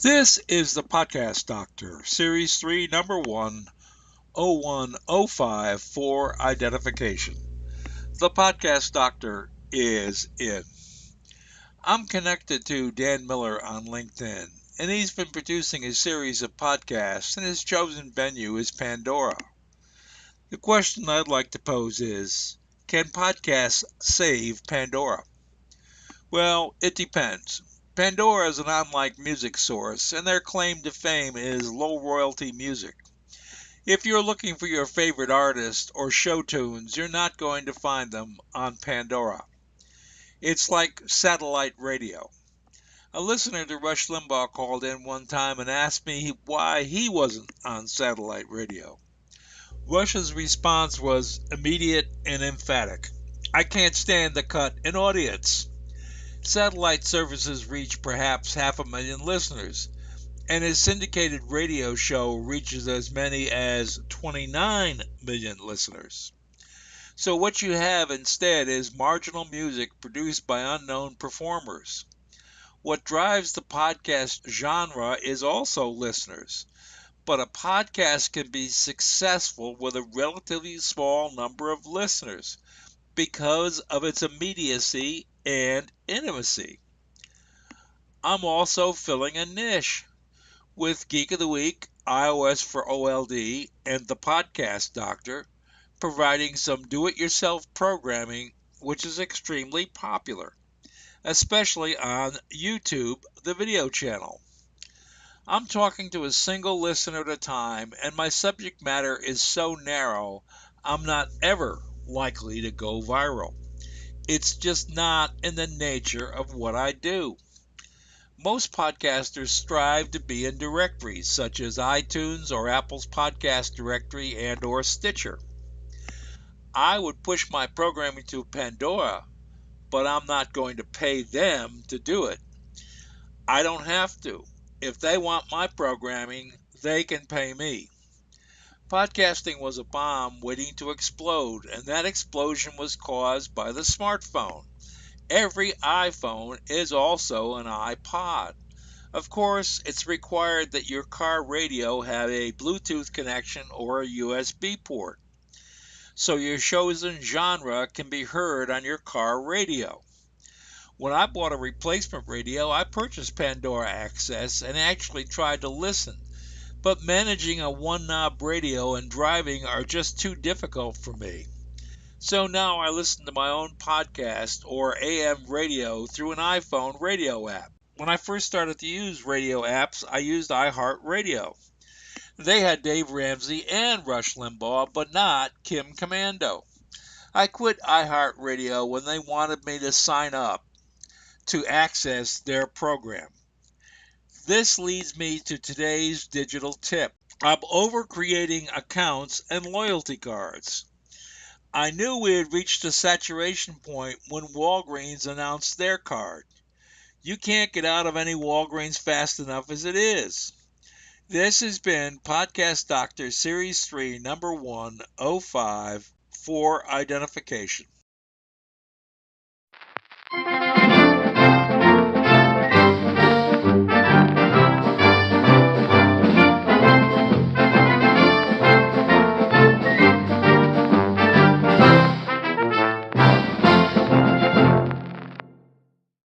This is the Podcast Doctor, Series 3, Number 10105 for identification. The Podcast Doctor is in. I'm connected to Dan Miller on LinkedIn, and he's been producing a series of podcasts, and his chosen venue is Pandorra. The question I'd like to pose is, can podcasts save Pandorra? Well, it depends. Pandora is an online music source, and their claim to fame is low royalty music. If you're looking for your favorite artist or show tunes, you're not going to find them on Pandora. It's like satellite radio. A listener to Rush Limbaugh called in one time and asked me why he wasn't on satellite radio. Rush's response was immediate and emphatic. I can't stand the cut in audience. Satellite services reach perhaps 500,000 listeners, and his syndicated radio show reaches as many as 29 million listeners. So what you have instead is marginal music produced by unknown performers. What drives the podcast genre is also listeners, but a podcast can be successful with a relatively small number of listeners because of its immediacy and intimacy. I'm also filling a niche with Geek of the Week, iOS for OLD, and The Podcast Doctor, providing some do-it-yourself programming which is extremely popular, especially on YouTube, the video channel. I'm talking to a single listener at a time, and my subject matter is so narrow, I'm not ever likely to go viral. It's just not in the nature of what I do. Most podcasters strive to be in directories such as iTunes or Apple's podcast directory and or Stitcher. I would push my programming to Pandora, but I'm not going to pay them to do it. I don't have to. If they want my programming, they can pay me. Podcasting was a bomb waiting to explode, and that explosion was caused by the smartphone. Every iPhone is also an iPod. Of course, it's required that your car radio have a Bluetooth connection or a USB port, so your chosen genre can be heard on your car radio. When I bought a replacement radio, I purchased Pandora Access and actually tried to listen, but managing a one-knob radio and driving are just too difficult for me. So now I listen to my own podcast or AM radio through an iPhone radio app. When I first started to use radio apps, I used iHeartRadio. They had Dave Ramsey and Rush Limbaugh, but not Kim Commando. I quit iHeartRadio when they wanted me to sign up to access their program. This leads me to today's digital tip. I'm over creating accounts and loyalty cards. I knew we had reached a saturation point when Walgreens announced their card. You can't get out of any Walgreens fast enough as it is. This has been Podcast Doctor Series 3, Number 105 for identification.